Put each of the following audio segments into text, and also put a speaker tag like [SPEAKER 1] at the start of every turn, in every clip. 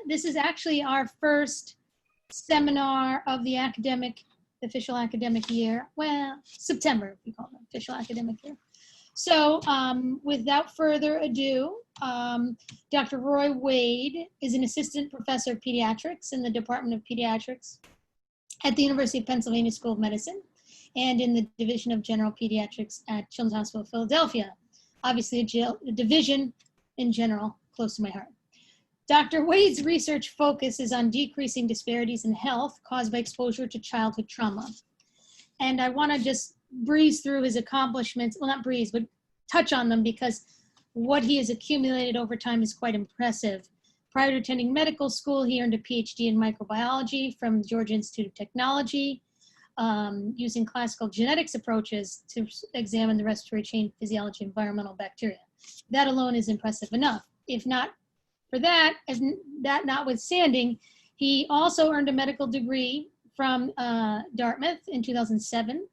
[SPEAKER 1] this is actually our first seminar of the official academic year. Well, September, if you call it official academic year. So without further ado, Dr. Roy Wade is an assistant professor of pediatrics in the Department of Pediatrics at the University of Pennsylvania School of Medicine and in the Division of General Pediatrics at Children's Hospital of Philadelphia. Obviously a division in general close to my heart. Dr. Wade's research focus is on decreasing disparities in health caused by exposure to childhood trauma. And I want to just breeze through his accomplishments, well, not breeze, but touch on them, because what he has accumulated over time is quite impressive. Prior to attending medical school, he earned a Ph.D. in microbiology from the Georgia Institute of Technology, using classical genetics approaches to examine the respiratory chain physiology of environmental bacteria. That alone is impressive enough. If not for that, that notwithstanding, he also earned a medical degree from Dartmouth in 2007,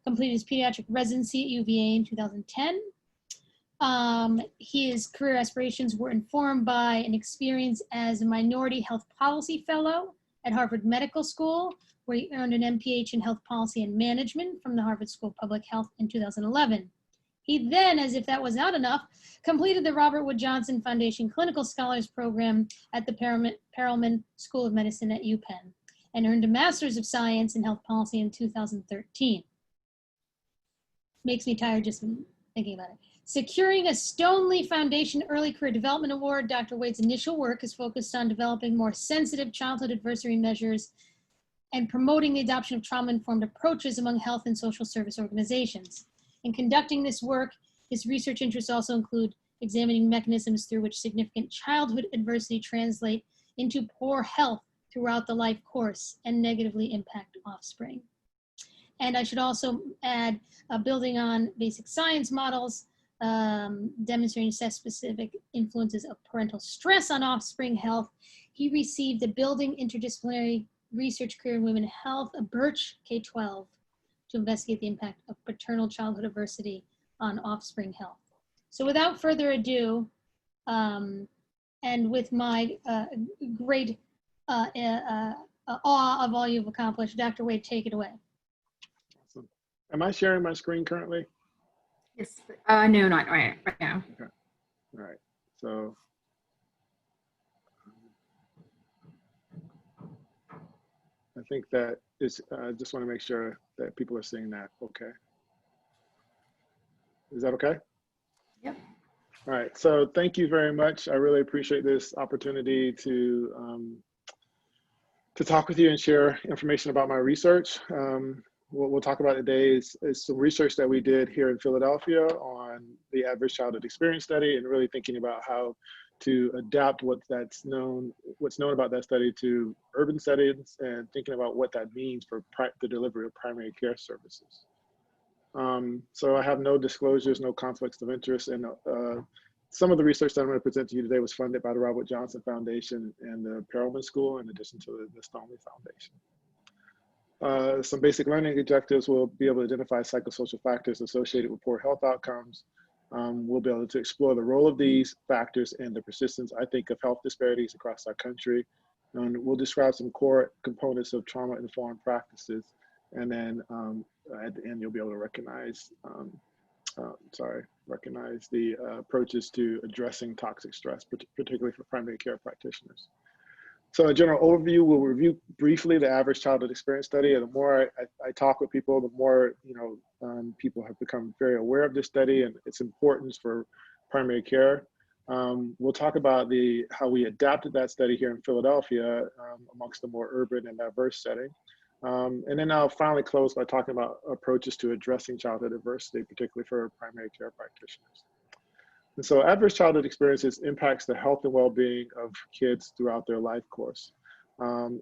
[SPEAKER 1] completed his pediatric residency at UVA in 2010. His career aspirations were informed by an experience as a minority health policy fellow at Harvard Medical School, where he earned an M.P.H. in health policy and management from the Harvard School of Public Health in 2011. He then, as if that was not enough, completed the Robert Wood Johnson Foundation Clinical Scholars Program at the Perelman School of Medicine at UPenn and earned a Master's of Science in Health Policy in 2013. Makes me tired just thinking about it. Securing a Stoneleaf Foundation Early Career Development Award, Dr. Wade's initial work is focused on developing more sensitive childhood adversary measures and promoting the adoption of trauma-informed approaches among health and social service organizations. In conducting this work, his research interests also include examining mechanisms through which significant childhood adversity translate into poor health throughout the life course and negatively impact offspring. And I should also add, building on basic science models, demonstrating sex-specific influences of parental stress on offspring health, he received the Building Interdisciplinary Research Career in Women Health, a Birch K-12, to investigate the impact of paternal childhood adversity on offspring health. So without further ado, and with my great awe of all you've accomplished, Dr. Wade, take it away.
[SPEAKER 2] Awesome. Am I sharing my screen currently?
[SPEAKER 3] Yes. No, not right now.
[SPEAKER 2] Okay. All right. So I think that is, just want to make sure that people are seeing that. Okay. Is that okay?
[SPEAKER 3] Yep.
[SPEAKER 2] All right. So thank you very much. I really appreciate this opportunity to talk with you and share information about my research. What we'll talk about today is some research that we did here in Philadelphia on the Adverse Childhood Experience Study, and really thinking about how to adapt what's known about that study to urban settings, and thinking about what that means for the delivery of primary care services. So I have no disclosures, no conflicts of interest, and some of the research that I'm going to present to you today was funded by the Robert Johnson Foundation and the Perelman School, in addition to the Stoneleaf Foundation. Some basic learning objectives: will be able to identify psychosocial factors associated with poor health outcomes. We'll be able to explore the role of these factors and the persistence, I think, of health disparities across our country. And we'll describe some core components of trauma-informed practices. And then at the end, you'll be able to recognize, recognize the approaches to addressing toxic stress, particularly for primary care practitioners. So a general overview, we'll review briefly the Average Childhood Experience Study. And the more I talk with people, the more people have become very aware of this study and its importance for primary care. We'll talk about how we adapted that study here in Philadelphia amongst a more urban and diverse setting. And then I'll finally close by talking about approaches to addressing childhood adversity, particularly for primary care practitioners. And so adverse childhood experiences impacts the health and well-being of kids throughout their life course.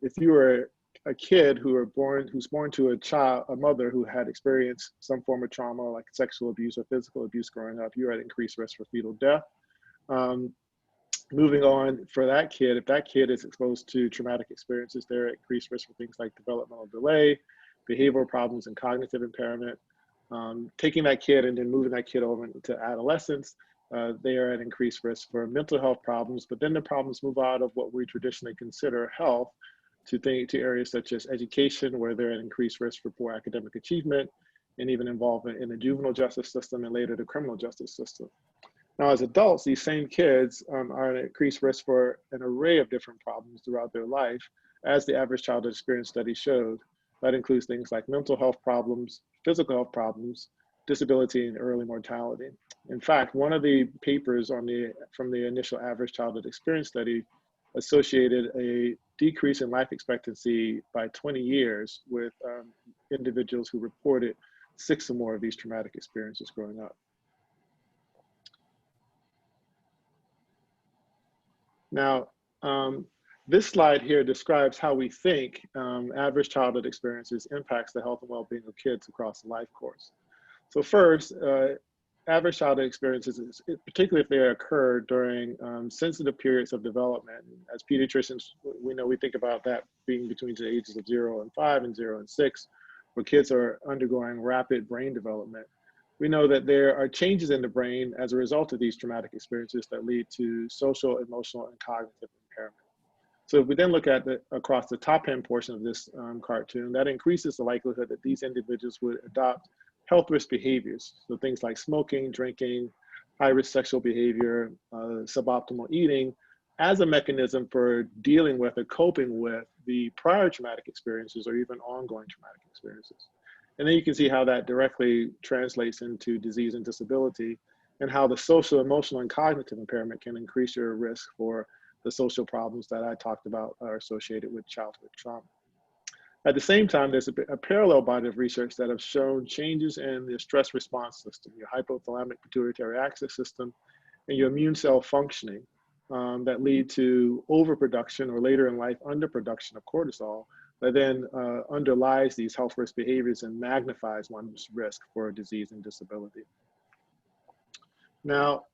[SPEAKER 2] If you were a kid who's born to a mother who had experienced some form of trauma, like sexual abuse or physical abuse growing up, you're at increased risk for fetal death. Moving on, for that kid, if that kid is exposed to traumatic experiences, they're at increased risk for things like developmental delay, behavioral problems, and cognitive impairment. Taking that kid and then moving that kid over into adolescence, they are at increased risk for mental health problems, but then the problems move out of what we traditionally consider health to areas such as education, where they're at increased risk for poor academic achievement, and even involvement in the juvenile justice system and later the criminal justice system. Now, as adults, these same kids are at increased risk for an array of different problems throughout their life, as the average childhood experience study showed. That includes things like mental health problems, physical health problems, disability, and early mortality. In fact, one of the papers from the initial average childhood experience study associated a decrease in life expectancy by 20 years with individuals who reported 6 or more of these traumatic experiences growing up. Now, this slide here describes how we think average childhood experiences impacts the health and well-being of kids across the life course. So first, average childhood experiences, particularly if they occur during sensitive periods of development. As pediatricians, we think about that being between the ages of 0 and 5 and 0 and 6, where kids are undergoing rapid brain development. We know that there are changes in the brain as a result of these traumatic experiences that lead to social, emotional, and cognitive impairment. So if we then look at across the top hand portion of this cartoon, that increases the likelihood that these individuals would adopt health risk behaviors. So things like smoking, drinking, high risk sexual behavior, suboptimal eating, as a mechanism for dealing with or coping with the prior traumatic experiences or even ongoing traumatic experiences. And then you can see how that directly translates into disease and disability, and how the social, emotional, and cognitive impairment can increase your risk for the social problems that I talked about are associated with childhood trauma. At the same time, there's a parallel body of research that have shown changes in the stress response system, your hypothalamic pituitary axis system, and your immune cell functioning that lead to overproduction or later in life underproduction of cortisol that then underlies these health risk behaviors and magnifies one's risk for disease and disability. Now,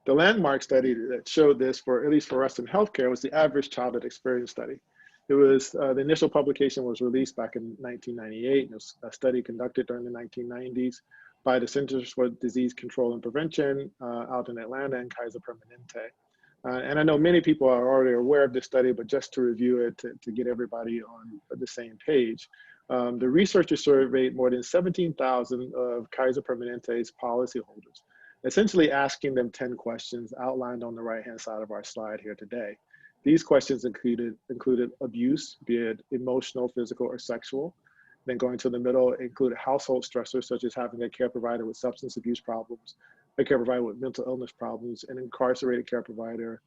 [SPEAKER 2] the landmark study that showed this, for at least for us in healthcare, was the average childhood experience study. It was, the initial publication was released back in 1998. It was a study conducted during the 1990s by the Centers for Disease Control and Prevention out in Atlanta and Kaiser Permanente. And I know many people are already aware of this study, but just to review it, to get everybody on the same page, the researchers surveyed more than 17,000 of Kaiser Permanente's policyholders, essentially asking them 10 questions outlined on the right-hand side of our slide here today. These questions included abuse, be it emotional, physical, or sexual. Then going to the middle, included household stressors, such as having a care provider with substance abuse problems, a care provider with mental illness problems, an incarcerated care provider,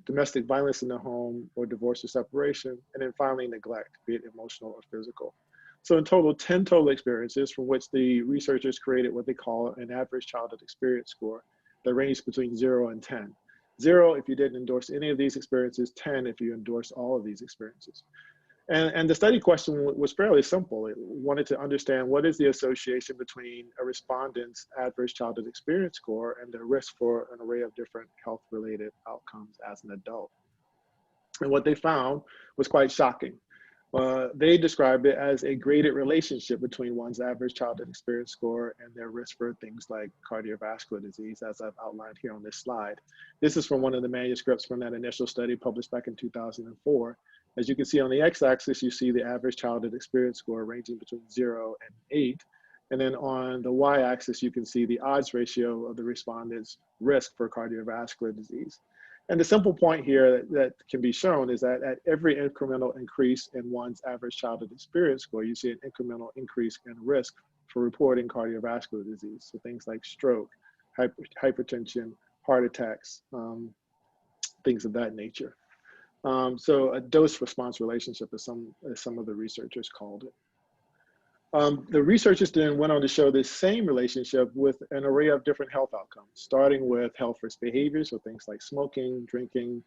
[SPEAKER 2] domestic violence in the home, or divorce or separation, and then finally neglect, be it emotional or physical. So in total, 10 total experiences from which the researchers created what they call an average childhood experience score that ranged between 0 and 10. 0 if you didn't endorse any of these experiences, 10 if you endorsed all of these experiences. And the study question was fairly simple. It wanted to understand what is the association between a respondent's average childhood experience score and their risk for an array of different health-related outcomes as an adult. And what they found was quite shocking. They described it as a graded relationship between one's average childhood experience score and their risk for things like cardiovascular disease, as I've outlined here on this slide. This is from one of the manuscripts from that initial study published back in 2004. As you can see on the x-axis, you see the average childhood experience score ranging between 0 and 8. And then on the y-axis, you can see the odds ratio of the respondents' risk for cardiovascular disease. And the simple point here that can be shown is that at every incremental increase in one's average childhood experience score, you see an incremental increase in risk for reporting cardiovascular disease. So things like stroke, hypertension, heart attacks, things of that nature. So a dose-response relationship, as some of the researchers called it. The researchers then went on to show this same relationship with an array of different health outcomes, starting with health risk behaviors, so things like smoking, drinking,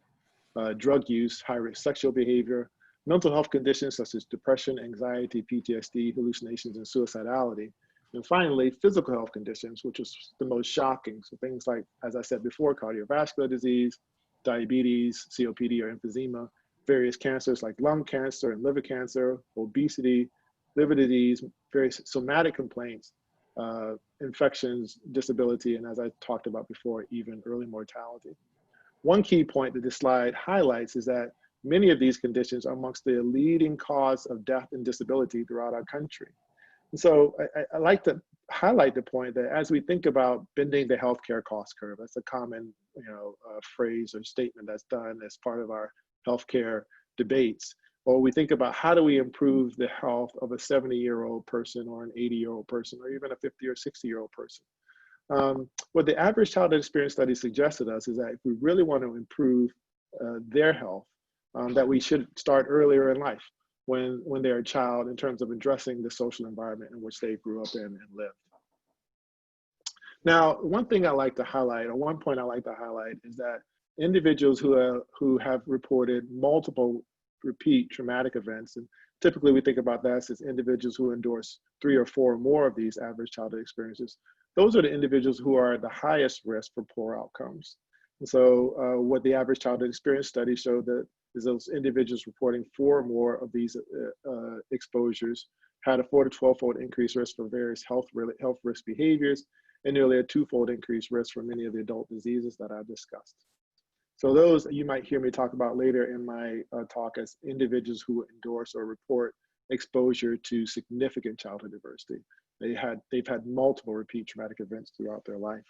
[SPEAKER 2] drug use, high-risk sexual behavior, mental health conditions such as depression, anxiety, PTSD, hallucinations, and suicidality. And finally, physical health conditions, which was the most shocking. So things like, as I said before, cardiovascular disease, diabetes, COPD or emphysema, various cancers like lung cancer and liver cancer, obesity, liver disease, various somatic complaints, infections, disability, and as I talked about before, even early mortality. One key point that this slide highlights is that many of these conditions are amongst the leading cause of death and disability throughout our country. And so I like to highlight the point that as we think about bending the healthcare cost curve, that's a common phrase or statement that's done as part of our healthcare debates, or we think about how do we improve the health of a 70-year-old person or an 80-year-old person or even a 50 or 60-year-old person. What the average childhood experience study suggested us is that if we really want to improve their health, that we should start earlier in life when they're a child in terms of addressing the social environment in which they grew up in and lived. Now, one thing I like to highlight, or one point I like to highlight, is that individuals who have reported multiple repeat traumatic events, and typically we think about that as individuals who endorse 3 or 4 or more of these average childhood experiences, those are the individuals who are at the highest risk for poor outcomes. And so what the average childhood experience study showed that is those individuals reporting 4 or more of these exposures had a 4 to 12-fold increased risk for various health risk behaviors, and nearly a 2-fold increased risk for many of the adult diseases that I've discussed. So those you might hear me talk about later in my talk as individuals who endorse or report exposure to significant childhood adversity. They've had multiple repeat traumatic events throughout their life.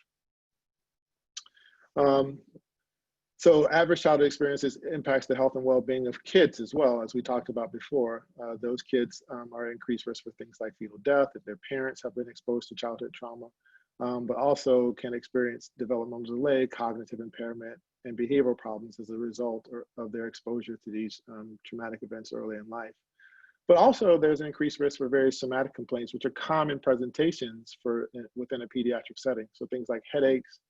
[SPEAKER 2] So average childhood experiences impacts the health and well-being of kids as well, as we talked about before. Those kids are at increased risk for things like fetal death if their parents have been exposed to childhood trauma, but also can experience developmental delay, cognitive impairment, and behavioral problems as a result of their exposure to these traumatic events early in life. But also there's an increased risk for various somatic complaints, which are common presentations within a pediatric setting. So things like headaches,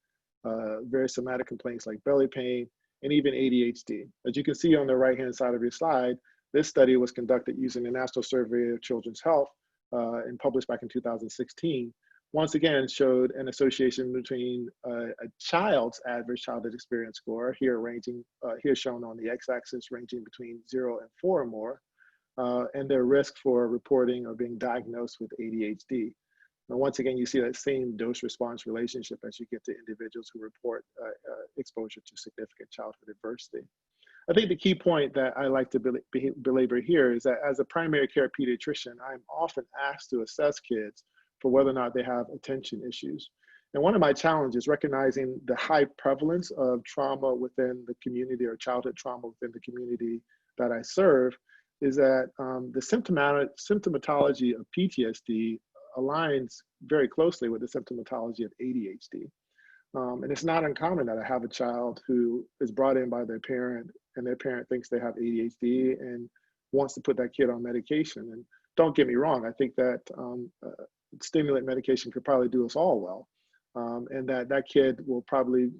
[SPEAKER 2] various somatic complaints like belly pain, and even ADHD. As you can see on the right-hand side of your slide, this study was conducted using the National Survey of Children's Health and published back in 2016. Once again, showed an association between a child's average childhood experience score, here shown on the x-axis, ranging between 0 and 4 or more, and their risk for reporting or being diagnosed with ADHD. And once again, you see that same dose-response relationship as you get to individuals who report exposure to significant childhood adversity. I think the key point that I like to belabor here is that as a primary care pediatrician, I'm often asked to assess kids for whether or not they have attention issues. And one of my challenges, recognizing the high prevalence of trauma within the community or childhood trauma within the community that I serve, is that the symptomatology of PTSD aligns very closely with the symptomatology of ADHD. And it's not uncommon that I have a child who is brought in by their parent and their parent thinks they have ADHD and wants to put that kid on medication. And don't get me wrong, I think that stimulant medication could probably do us all well. And that kid will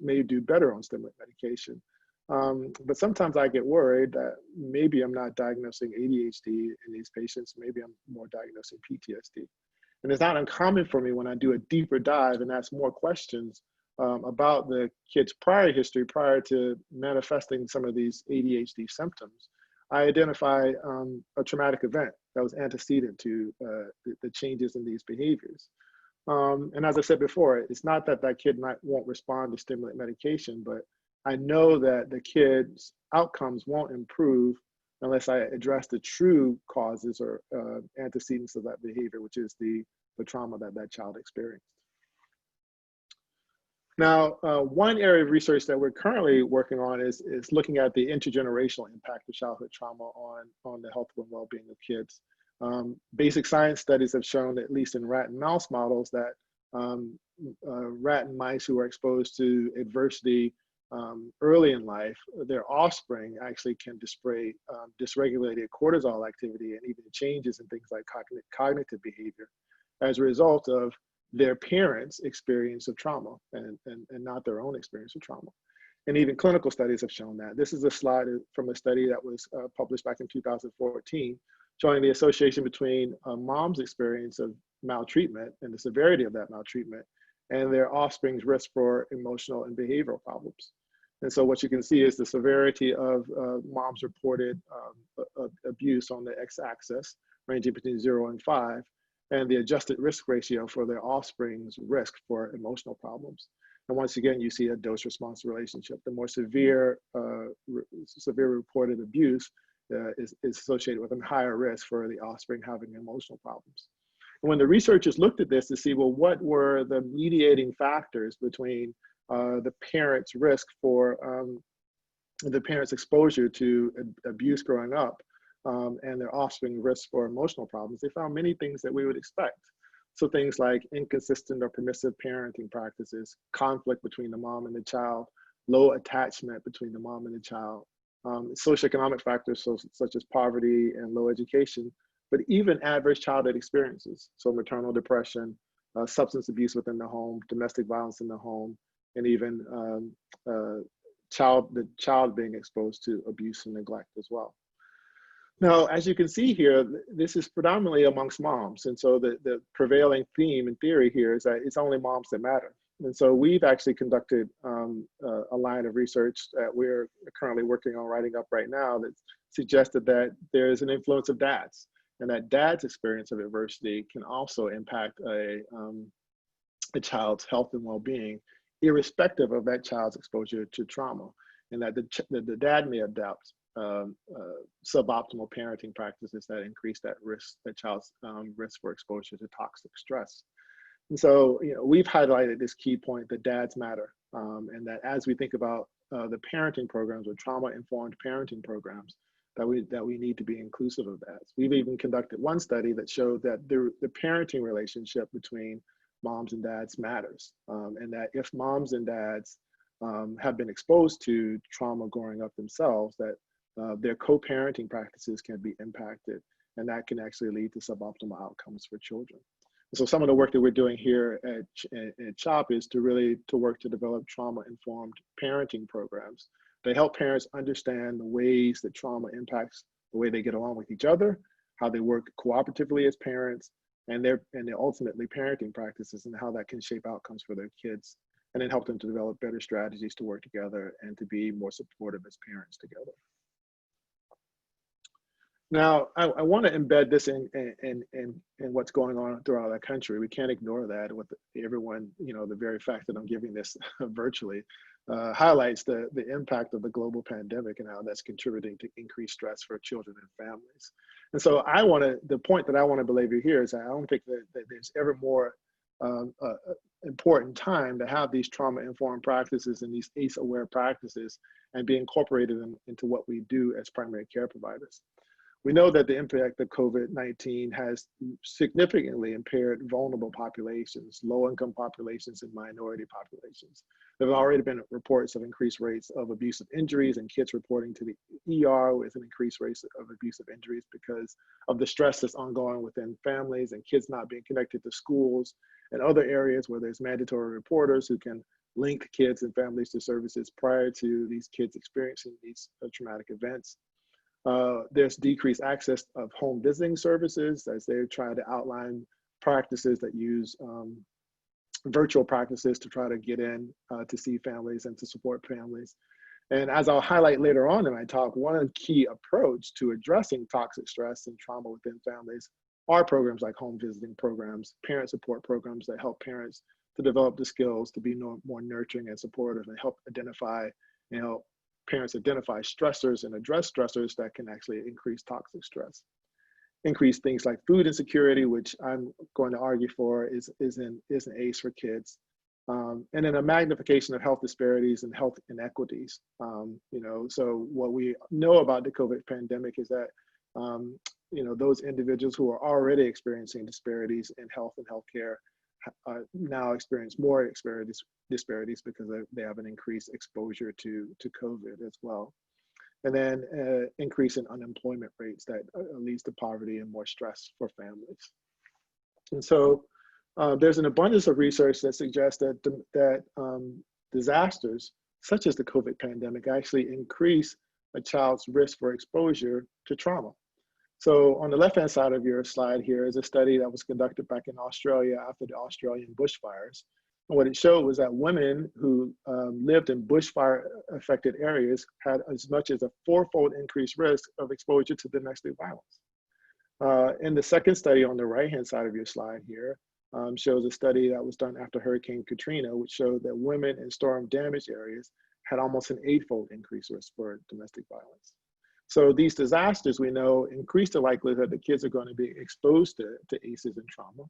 [SPEAKER 2] may do better on stimulant medication. But sometimes I get worried that maybe I'm not diagnosing ADHD in these patients, maybe I'm more diagnosing PTSD. And it's not uncommon for me when I do a deeper dive and ask more questions about the kid's prior history prior to manifesting some of these ADHD symptoms. I identify a traumatic event that was antecedent to the changes in these behaviors. And as I said before, it's not that that kid won't respond to stimulant medication, but I know that the kid's outcomes won't improve unless I address the true causes or antecedents of that behavior, which is the trauma that child experienced. Now, one area of research that we're currently working on is looking at the intergenerational impact of childhood trauma on the health and well-being of kids. Basic science studies have shown, at least in rat and mouse models, that rat and mice who are exposed to adversity early in life, their offspring actually can display dysregulated cortisol activity and even changes in things like cognitive behavior as a result of their parents' experience of trauma and not their own experience of trauma. And even clinical studies have shown that. This is a slide from a study that was published back in 2014, showing the association between a mom's experience of maltreatment and the severity of that maltreatment and their offspring's risk for emotional and behavioral problems. And so what you can see is the severity of mom's reported abuse on the x-axis, ranging between 0 and 5, and the adjusted risk ratio for their offspring's risk for emotional problems. And once again, you see a dose-response relationship. The more severe reported abuse is associated with a higher risk for the offspring having emotional problems. And when the researchers looked at this to see, well, what were the mediating factors between the parent's risk for the parent's exposure to abuse growing up and their offspring risk for emotional problems, they found many things that we would expect. So things like inconsistent or permissive parenting practices, conflict between the mom and the child, low attachment between the mom and the child, socioeconomic factors such as poverty and low education, but even adverse childhood experiences. So maternal depression, substance abuse within the home, domestic violence in the home, and even the child being exposed to abuse and neglect as well. Now, as you can see here, this is predominantly amongst moms. And so the prevailing theme and theory here is that it's only moms that matter. And so we've actually conducted a line of research that we're currently working on writing up right now that suggested that there is an influence of dads, and that dad's experience of adversity can also impact a child's health and well-being, irrespective of that child's exposure to trauma, and that the dad may adopt suboptimal parenting practices that increase that risk, that child's risk for exposure to toxic stress. And so, we've highlighted this key point that dads matter, and that as we think about the parenting programs or trauma-informed parenting programs, that we need to be inclusive of dads. We've even conducted one study that showed that the parenting relationship between moms and dads matters, and that if moms and dads have been exposed to trauma growing up themselves, that their co-parenting practices can be impacted, and that can actually lead to suboptimal outcomes for children. So some of the work that we're doing here at CHOP is to work to develop trauma-informed parenting programs. They help parents understand the ways that trauma impacts the way they get along with each other, how they work cooperatively as parents, and their ultimately parenting practices, and how that can shape outcomes for their kids, and then help them to develop better strategies to work together and to be more supportive as parents together. Now, I want to embed this in what's going on throughout our country. We can't ignore that with everyone, the very fact that I'm giving this virtually highlights the impact of the global pandemic and how that's contributing to increased stress for children and families. And so the point that I want to belabor here is that I don't think that there's ever more important time to have these trauma-informed practices and these ACE-aware practices and be incorporated into what we do as primary care providers. We know that the impact of COVID-19 has significantly impaired vulnerable populations, low-income populations, and minority populations. There have already been reports of increased rates of abusive injuries and kids reporting to the ER with an increased rate of abusive injuries because of the stress that's ongoing within families and kids not being connected to schools and other areas where there's mandatory reporters who can link kids and families to services prior to these kids experiencing these traumatic events. There's decreased access of home visiting services as they're trying to outline practices that use virtual practices to try to get in to see families and to support families. And as I'll highlight later on in my talk, one key approach to addressing toxic stress and trauma within families are programs like home visiting programs, parent support programs that help parents to develop the skills to be more nurturing and supportive and help identify, parents identify stressors and address stressors that can actually increase toxic stress. Increase things like food insecurity, which I'm going to argue for is an ACE for kids. And then a magnification of health disparities and health inequities. So what we know about the COVID pandemic is that, those individuals who are already experiencing disparities in health and healthcare now experience more disparities because they have an increased exposure to COVID as well. And then increase in unemployment rates that leads to poverty and more stress for families. And so there's an abundance of research that suggests that disasters such as the COVID pandemic actually increase a child's risk for exposure to trauma. So on the left-hand side of your slide here is a study that was conducted back in Australia after the Australian bushfires. And what it showed was that women who lived in bushfire-affected areas had as much as a 4-fold increased risk of exposure to domestic violence. In the second study on the right-hand side of your slide here, shows a study that was done after Hurricane Katrina, which showed that women in storm-damaged areas had almost an 8-fold increased risk for domestic violence. So these disasters, we know, increase the likelihood that kids are going to be exposed to ACEs and trauma.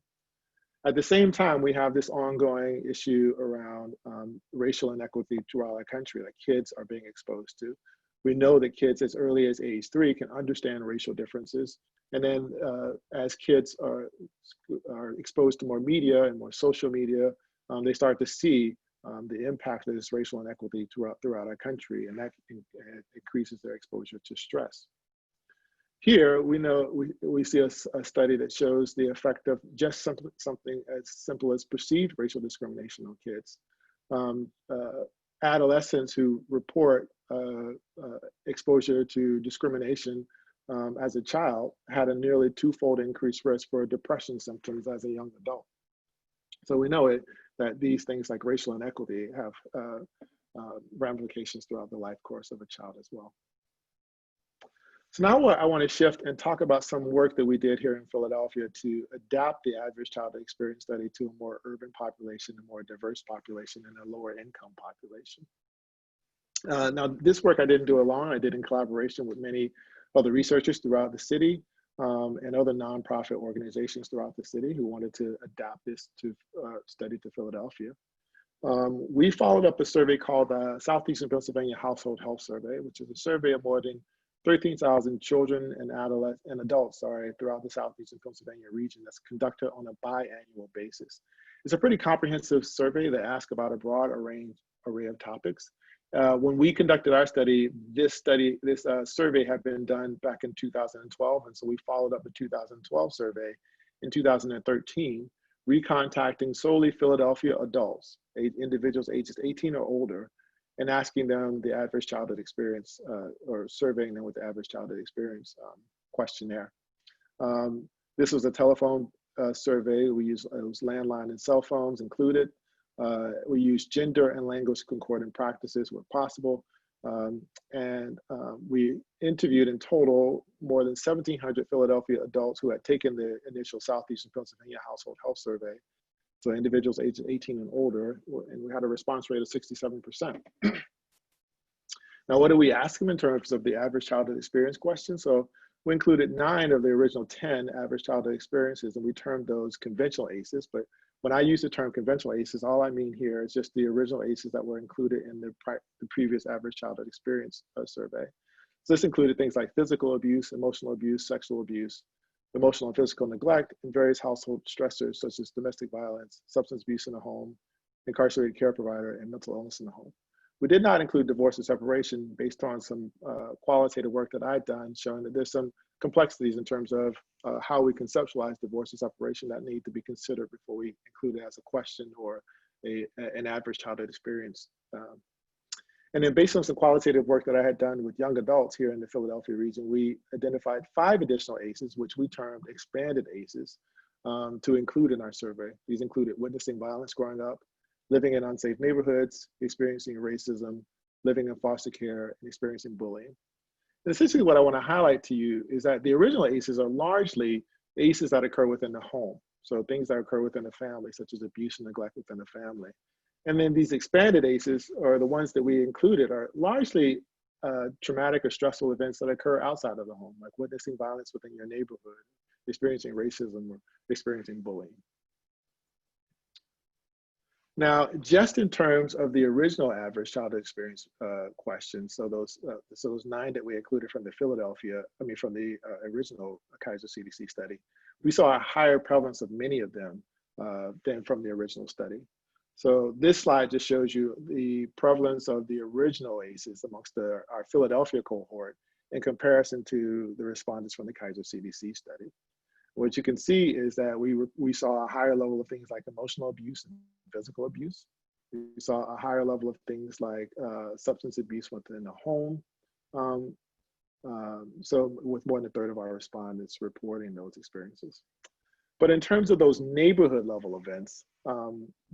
[SPEAKER 2] At the same time, we have this ongoing issue around racial inequity throughout our country that kids are being exposed to. We know that kids as early as age 3 can understand racial differences. And then as kids are exposed to more media and more social media, they start to see the impact of this racial inequity throughout our country, and that increases their exposure to stress. Here, we know we see a study that shows the effect of just something as simple as perceived racial discrimination on kids. Adolescents who report exposure to discrimination as a child had a nearly 2-fold increased risk for depression symptoms as a young adult. So we know that these things like racial inequity have ramifications throughout the life course of a child as well. So now I want to shift and talk about some work that we did here in Philadelphia to adapt the Average Childhood Experience Study to a more urban population, a more diverse population, and a lower income population. Now, this work I didn't do alone. I did in collaboration with many other researchers throughout the city and other nonprofit organizations throughout the city who wanted to adapt this to study to Philadelphia. We followed up a survey called the Southeastern Pennsylvania Household Health Survey, which is a survey of more than 13,000 children and adults throughout the Southeastern Pennsylvania region that's conducted on a biannual basis. It's a pretty comprehensive survey that asks about a broad array of topics. When we conducted our study, this survey had been done back in 2012, and so we followed up the 2012 survey in 2013, recontacting solely Philadelphia adults, individuals ages 18 or older, and asking them the average childhood experience, or surveying them with the average childhood experience questionnaire. This was a telephone survey. We used, it was landline and cell phones included. We used gender and language concordant practices where possible. We interviewed in total more than 1,700 Philadelphia adults who had taken the initial Southeastern Pennsylvania Household Health Survey. So individuals ages 18 and older, and we had a response rate of 67%. Now, what do we ask them in terms of the average childhood experience question? So we included 9 of the original 10 average childhood experiences, and we termed those conventional ACEs. But when I use the term conventional ACEs, all I mean here is just the original ACEs that were included in the previous average childhood experience survey. So this included things like physical abuse, emotional abuse, sexual abuse, emotional and physical neglect, and various household stressors such as domestic violence, substance abuse in the home, incarcerated care provider, and mental illness in the home. We did not include divorce and separation based on some qualitative work that I'd done showing that there's some complexities in terms of how we conceptualize divorce and separation that need to be considered before we include it as a question or an average childhood experience. And then based on some qualitative work that I had done with young adults here in the Philadelphia region, we identified 5 additional ACEs, which we termed expanded ACEs, to include in our survey. These included witnessing violence growing up, living in unsafe neighborhoods, experiencing racism, living in foster care, and experiencing bullying. And essentially what I want to highlight to you is that the original ACEs are largely ACEs that occur within the home. So things that occur within the family, such as abuse and neglect within the family. And then these expanded ACEs, or the ones that we included, are largely traumatic or stressful events that occur outside of the home, like witnessing violence within your neighborhood, experiencing racism, or experiencing bullying. Now, just in terms of the original average childhood experience questions, so those 9 that we included from the from the original Kaiser CDC study, we saw a higher prevalence of many of them than from the original study. So this slide just shows you the prevalence of the original ACEs amongst our Philadelphia cohort in comparison to the respondents from the Kaiser CDC study. What you can see is that we saw a higher level of things like emotional abuse and physical abuse. We saw a higher level of things like substance abuse within the home. So with more than 1/3 of our respondents reporting those experiences. But in terms of those neighborhood level events,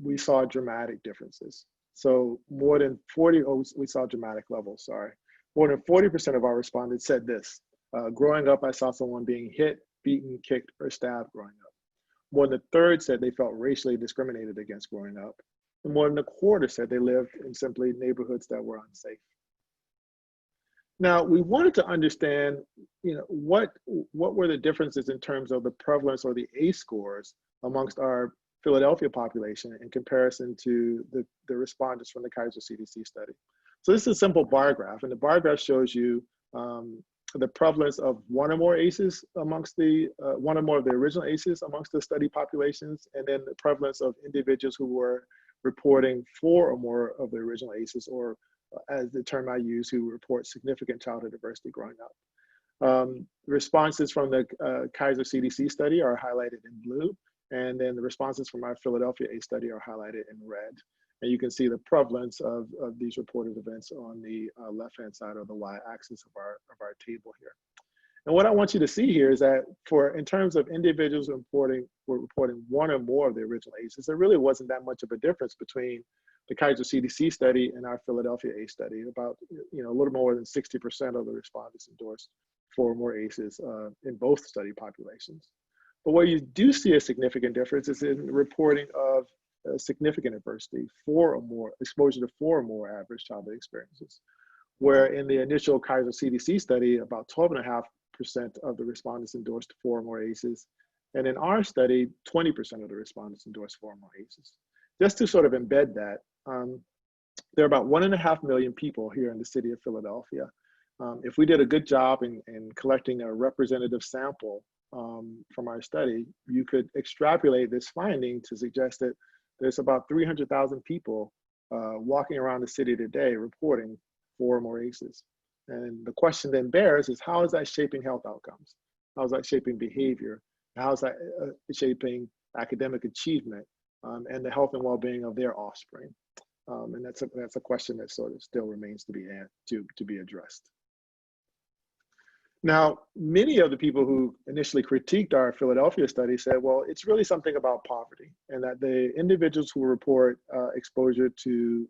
[SPEAKER 2] we saw dramatic differences. So more than 40% of our respondents said this: growing up, I saw someone being hit, beaten, kicked, or stabbed growing up. More than a third said they felt racially discriminated against growing up. And more than a quarter said they lived in simply neighborhoods that were unsafe. Now, we wanted to understand, what were the differences in terms of the prevalence or the ACE scores amongst our Philadelphia population in comparison to the respondents from the Kaiser CDC study. So this is a simple bar graph, and the bar graph shows you the prevalence of one or more ACEs amongst one or more of the original ACEs amongst the study populations, and then the prevalence of individuals who were reporting 4 or more of the original ACEs, or as the term I use, who report significant childhood diversity growing up. Responses from the Kaiser CDC study are highlighted in blue, and then the responses from our Philadelphia ACE study are highlighted in red. And you can see the prevalence of these reported events on the left-hand side of the y-axis of our table here. And what I want you to see here is that in terms of individuals reporting one or more of the original ACEs, there really wasn't that much of a difference between the Kaiser CDC study and our Philadelphia ACE study. About a little more than 60% of the respondents endorsed 4 or more ACEs in both study populations. But where you do see a significant difference is in reporting of significant adversity, 4 or more, exposure to 4 or more average childhood experiences. Where in the initial Kaiser CDC study, about 12.5% of the respondents endorsed 4 or more ACEs. And in our study, 20% of the respondents endorsed 4 or more ACEs. Just to sort of embed that, there are about 1.5 million people here in the city of Philadelphia. If we did a good job in collecting a representative sample from our study, you could extrapolate this finding to suggest that there's about 300,000 people walking around the city today reporting 4 or more ACEs. And the question then bears is, how is that shaping health outcomes? How is that shaping behavior? How is that shaping academic achievement and the health and well-being of their offspring? And that's a question that sort of still remains to be addressed. Now, many of the people who initially critiqued our Philadelphia study said, well, it's really something about poverty, and that the individuals who report exposure to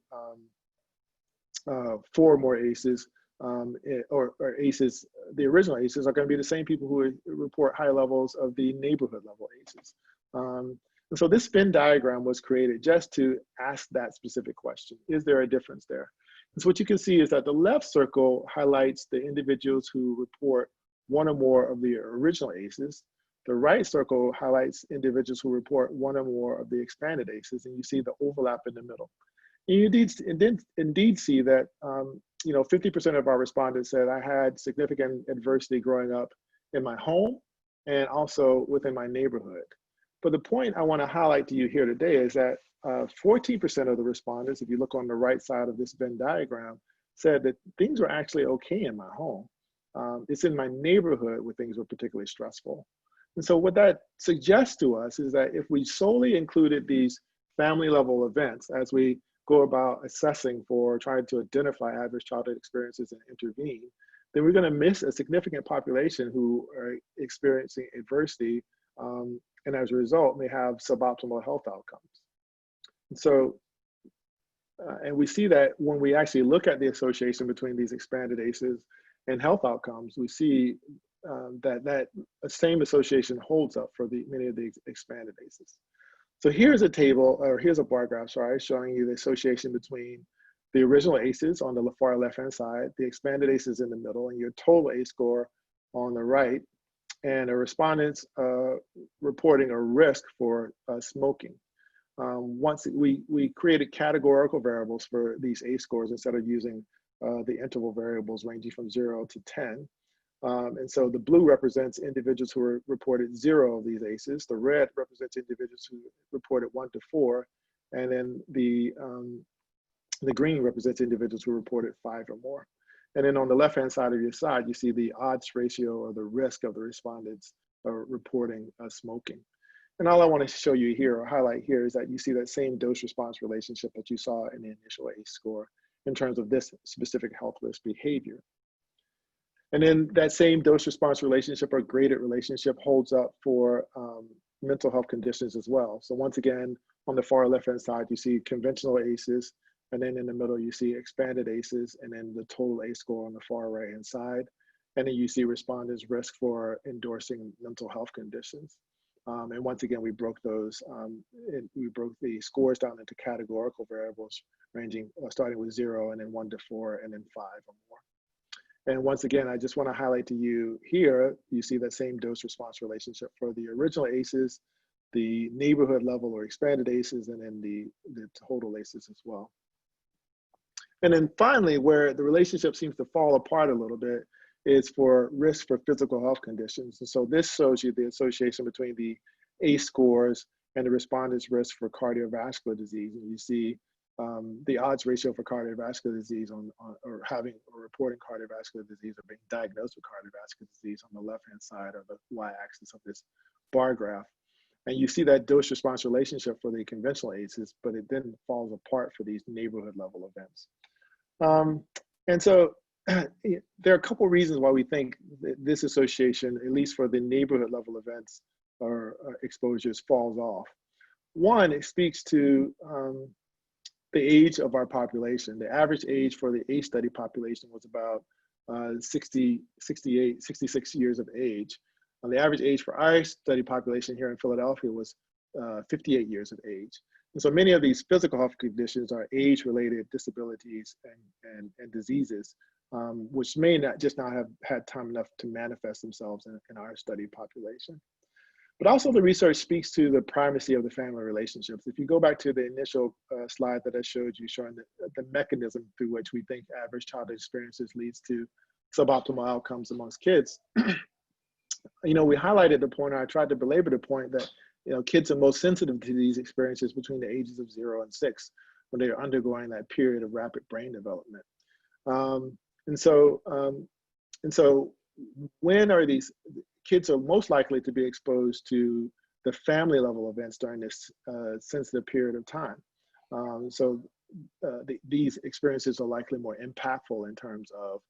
[SPEAKER 2] 4 or more ACEs, or ACEs, the original ACEs, are going to be the same people who report high levels of the neighborhood level ACEs. And so this Venn diagram was created just to ask that specific question. Is there a difference there? And so what you can see is that the left circle highlights the individuals who report 1 or more of the original ACEs. The right circle highlights individuals who report 1 or more of the expanded ACEs, and you see the overlap in the middle. And you indeed see that 50% of our respondents said, I had significant adversity growing up in my home and also within my neighborhood. But the point I want to highlight to you here today is that 14% of the respondents, if you look on the right side of this Venn diagram, said that things were actually okay in my home. It's in my neighborhood where things were particularly stressful. And so what that suggests to us is that if we solely included these family level events as we go about assessing for trying to identify adverse childhood experiences and intervene, then we're going to miss a significant population who are experiencing adversity and as a result may have suboptimal health outcomes. And so, and we see that when we actually look at the association between these expanded ACEs and health outcomes, we see that same association holds up for many of the expanded ACEs. So here's a table, or here's a bar graph, sorry, showing you the association between the original ACEs on the far left-hand side, the expanded ACEs in the middle, and your total ACE score on the right, and a respondent's reporting a risk for smoking. Once we created categorical variables for these ACE scores instead of using the interval variables ranging from 0 to 10. And so the blue represents individuals who reported 0 of these ACEs. The red represents individuals who reported 1 to 4. And then the green represents individuals who reported 5 or more. And then on the left-hand side of your slide, you see the odds ratio or the risk of the respondents reporting smoking. And all I want to show you here or highlight here is that you see that same dose-response relationship that you saw in the initial ACE score in terms of this specific health risk behavior. And then that same dose-response relationship or graded relationship holds up for mental health conditions as well. So once again, on the far left-hand side, you see conventional ACEs, and then in the middle, you see expanded ACEs, and then the total ACE score on the far right-hand side. And then you see respondents' risk for endorsing mental health conditions. And once again, we broke the scores down into categorical variables ranging, starting with 0 and then 1 to 4 and then 5 or more. And once again, I just want to highlight to you here, you see that same dose response relationship for the original ACEs, the neighborhood level or expanded ACEs, and then the total ACEs as well. And then finally, where the relationship seems to fall apart a little bit is for risk for physical health conditions. And so this shows you the association between the ACE scores and the respondent's risk for cardiovascular disease. And you see the odds ratio for cardiovascular disease or having or reporting cardiovascular disease or being diagnosed with cardiovascular disease on the left-hand side or the y-axis of this bar graph. And you see that dose response relationship for the conventional ACEs, but it then falls apart for these neighborhood level events. And so there are a couple reasons why we think that this association, at least for the neighborhood level events or exposures, falls off. One, it speaks to the age of our population. The average age for the ACE study population was about 66 years of age. And the average age for our study population here in Philadelphia was 58 years of age. And so many of these physical health conditions are age-related disabilities and diseases, which may not have had time enough to manifest themselves in our study population. But also the research speaks to the primacy of the family relationships. If you go back to the initial slide that I showed you showing the mechanism through which we think average childhood experiences leads to suboptimal outcomes amongst kids, we highlighted the point, or I tried to belabor the point that kids are most sensitive to these experiences between the ages of 0 and 6 when they are undergoing that period of rapid brain development. And so when are these kids are most likely to be exposed to the family level events during this sensitive period of time. These experiences are likely more impactful in terms of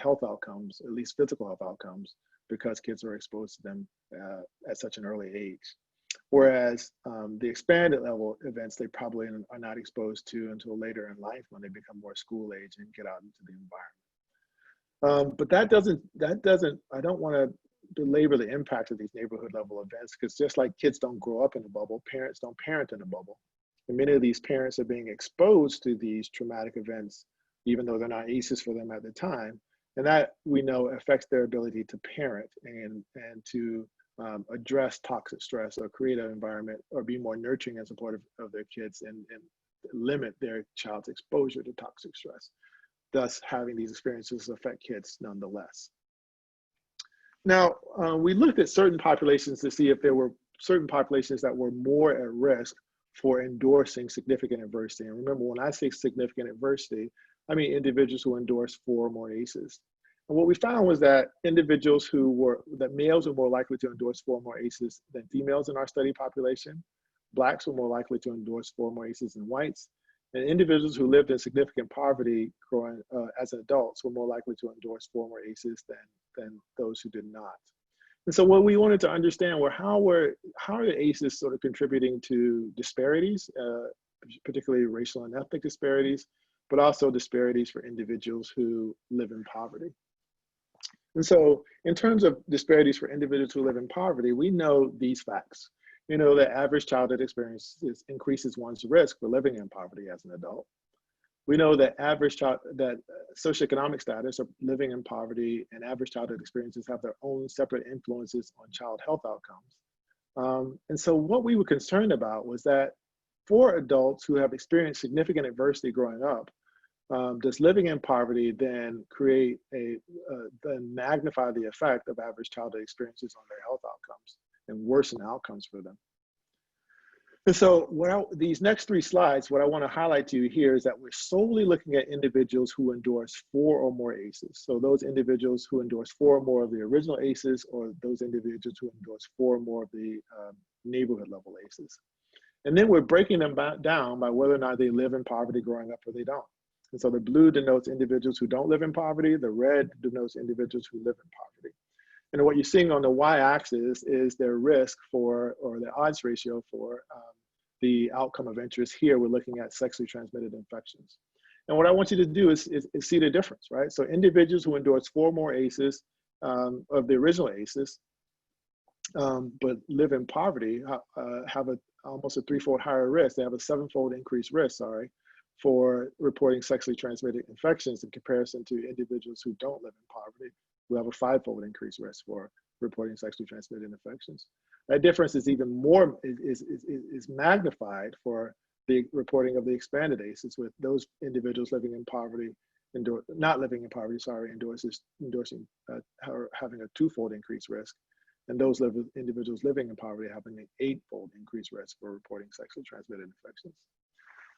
[SPEAKER 2] health outcomes, at least physical health outcomes, because kids are exposed to them at such an early age. Whereas the expanded level events, they probably are not exposed to until later in life when they become more school age and get out into the environment. But that doesn't, I don't want to belabor the impact of these neighborhood level events, because just like kids don't grow up in a bubble, parents don't parent in a bubble. And many of these parents are being exposed to these traumatic events, even though they're not ACEs for them at the time. And that we know affects their ability to parent and to address toxic stress or create an environment or be more nurturing and supportive of their kids and limit their child's exposure to toxic stress. Thus, having these experiences affect kids nonetheless. Now, we looked at certain populations to see if there were certain populations that were more at risk for endorsing significant adversity. And remember, when I say significant adversity, I mean individuals who endorse 4 or more ACEs. And what we found was that males were more likely to endorse 4 or more ACEs than females in our study population. Blacks were more likely to endorse 4 or more ACEs than whites. And individuals who lived in significant poverty growing as adults were more likely to endorse 4 or more ACEs than those who did not. And so what we wanted to understand were how are the ACEs sort of contributing to disparities, particularly racial and ethnic disparities, but also disparities for individuals who live in poverty. And so in terms of disparities for individuals who live in poverty, we know these facts. We know that average childhood experiences increases one's risk for living in poverty as an adult. We know that socioeconomic status of living in poverty and average childhood experiences have their own separate influences on child health outcomes. And so what we were concerned about was that for adults who have experienced significant adversity growing up, does living in poverty then then magnify the effect of average childhood experiences on their health outcomes and worsen outcomes for them? And so these next 3 slides, what I want to highlight to you here is that we're solely looking at individuals who endorse 4 or more ACEs. So those individuals who endorse 4 or more of the original ACEs, or those individuals who endorse 4 or more of the neighborhood level ACEs. And then we're breaking them down by whether or not they live in poverty growing up or they don't. And so the blue denotes individuals who don't live in poverty, the red denotes individuals who live in poverty. And what you're seeing on the y-axis is their risk for, or the odds ratio for the outcome of interest. Here, we're looking at sexually transmitted infections. And what I want you to do is see the difference, right? So individuals who endorse 4 more ACEs of the original ACEs, but live in poverty, have almost a 3-fold higher risk. They have a 7-fold increased risk, for reporting sexually transmitted infections in comparison to individuals who don't live in poverty, who have a 5-fold increased risk for reporting sexually transmitted infections. That difference is even more, is magnified for the reporting of the expanded ACEs, with those individuals living in poverty, not living in poverty, endorsing having a 2-fold increased risk, and those individuals living in poverty having an 8-fold increased risk for reporting sexually transmitted infections.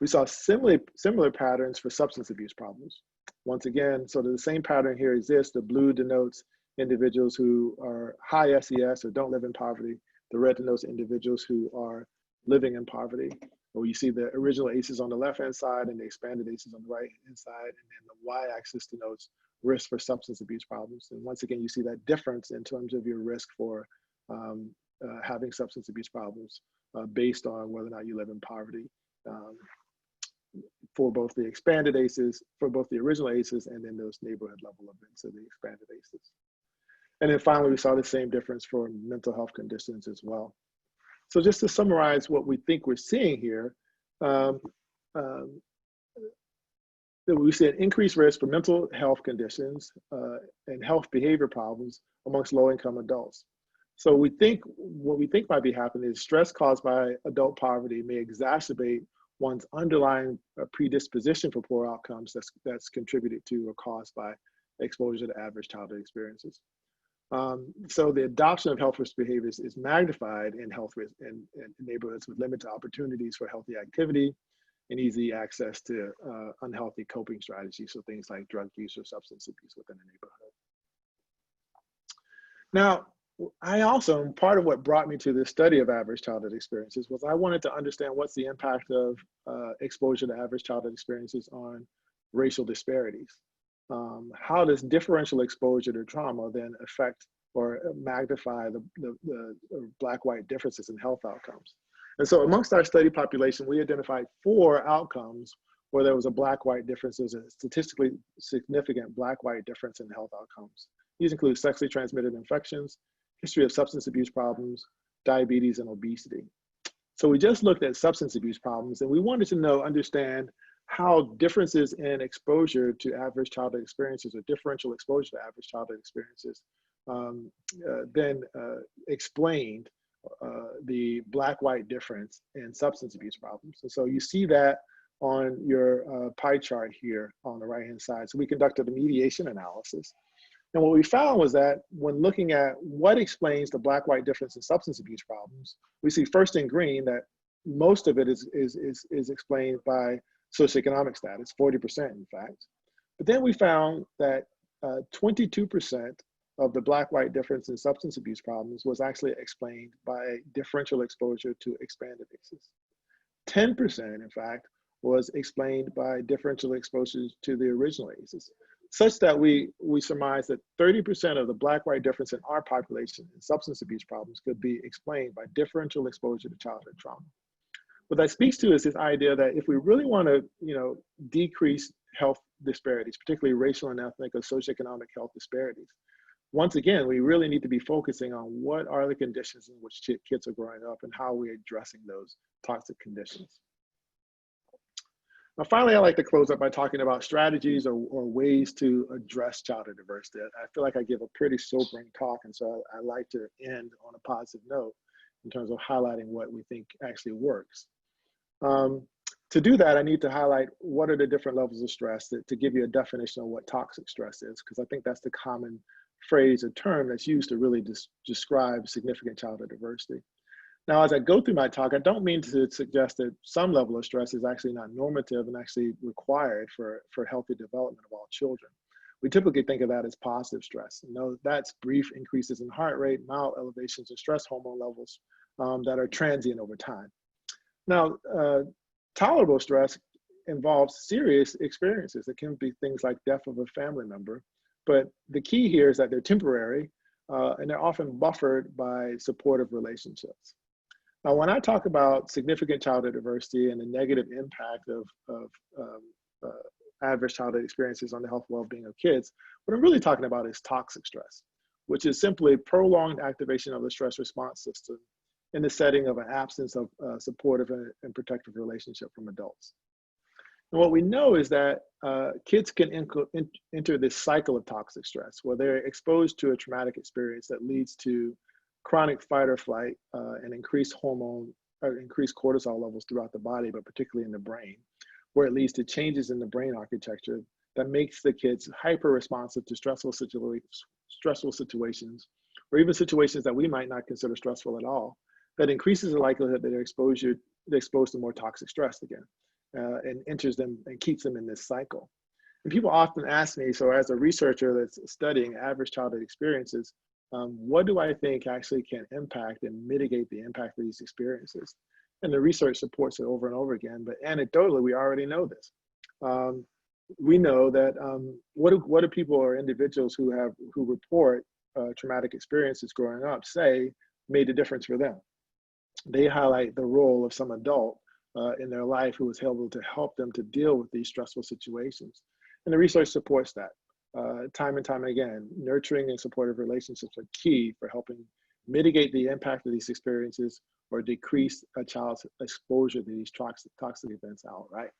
[SPEAKER 2] We saw similar patterns for substance abuse problems. Once again, so the same pattern here exists. The blue denotes individuals who are high SES or don't live in poverty. The red denotes individuals who are living in poverty. Well, you see the original ACEs on the left-hand side and the expanded ACEs on the right-hand side, and then the y-axis denotes risk for substance abuse problems. And once again, you see that difference in terms of your risk for having substance abuse problems based on whether or not you live in poverty. For both the expanded ACEs, for both the original ACEs, and then those neighborhood level events of the expanded ACEs. And then finally, we saw the same difference for mental health conditions as well. So just to summarize what we think we're seeing here, we see an increased risk for mental health conditions and health behavior problems amongst low-income adults. So what we think might be happening is stress caused by adult poverty may exacerbate one's underlying predisposition for poor outcomes that's contributed to or caused by exposure to adverse childhood experiences. So the adoption of health risk behaviors is magnified in health risk in neighborhoods with limited opportunities for healthy activity and easy access to unhealthy coping strategies, so things like drug use or substance abuse within the neighborhood. Now, part of what brought me to the study of adverse childhood experiences was I wanted to understand what's the impact of exposure to adverse childhood experiences on racial disparities. How does differential exposure to trauma then affect or magnify the Black-white differences in health outcomes? And so amongst our study population, we identified 4 outcomes where there was a Black-white difference, a statistically significant Black-white difference in health outcomes. These include sexually transmitted infections, history of substance abuse problems, diabetes, and obesity. So we just looked at substance abuse problems, and we wanted to understand how differences in exposure to adverse childhood experiences or differential exposure to adverse childhood experiences then explained the Black-white difference in substance abuse problems. And so you see that on your pie chart here on the right-hand side. So we conducted a mediation analysis. And what we found was that when looking at what explains the Black-white difference in substance abuse problems, we see first in green that most of it is explained by socioeconomic status, 40% in fact. But then we found that 22% of the Black-white difference in substance abuse problems was actually explained by differential exposure to expanded ACEs. 10% in fact was explained by differential exposures to the original ACEs, such that we surmise that 30% of the Black-white difference in our population in substance abuse problems could be explained by differential exposure to childhood trauma. What that speaks to is this idea that if we really want to, decrease health disparities, particularly racial and ethnic or socioeconomic health disparities, once again, we really need to be focusing on what are the conditions in which kids are growing up and how we're addressing those toxic conditions. Now, finally, I'd like to close up by talking about strategies or ways to address childhood diversity. I feel like I give a pretty sobering talk, and so I like to end on a positive note in terms of highlighting what we think actually works. To do that, I need to highlight what are the different levels of stress to give you a definition of what toxic stress is, because I think that's the common phrase or term that's used to really describe significant childhood diversity. Now, as I go through my talk, I don't mean to suggest that some level of stress is actually not normative and actually required for healthy development of all children. We typically think of that as positive stress. That's brief increases in heart rate, mild elevations in stress hormone levels that are transient over time. Now, tolerable stress involves serious experiences. It can be things like death of a family member, but the key here is that they're temporary and they're often buffered by supportive relationships. Now, when I talk about significant childhood diversity and the negative impact of adverse childhood experiences on the health and well-being of kids, what I'm really talking about is toxic stress, which is simply prolonged activation of the stress response system in the setting of an absence of supportive and protective relationship from adults. And what we know is that kids can enter this cycle of toxic stress where they're exposed to a traumatic experience that leads to chronic fight or flight and increased cortisol levels throughout the body, but particularly in the brain, where it leads to changes in the brain architecture that makes the kids hyper responsive to stressful situations, or even situations that we might not consider stressful at all, that increases the likelihood that they're exposed to more toxic stress again, and enters them and keeps them in this cycle. And people often ask me, so as a researcher that's studying adverse childhood experiences, what do I think actually can impact and mitigate the impact of these experiences? And the research supports it over and over again, but anecdotally, we already know this. We know that what do people or individuals who report traumatic experiences growing up say made a difference for them? They highlight the role of some adult in their life who was able to help them to deal with these stressful situations. And the research supports that. Time and time again, nurturing and supportive relationships are key for helping mitigate the impact of these experiences or decrease a child's exposure to these toxic events outright.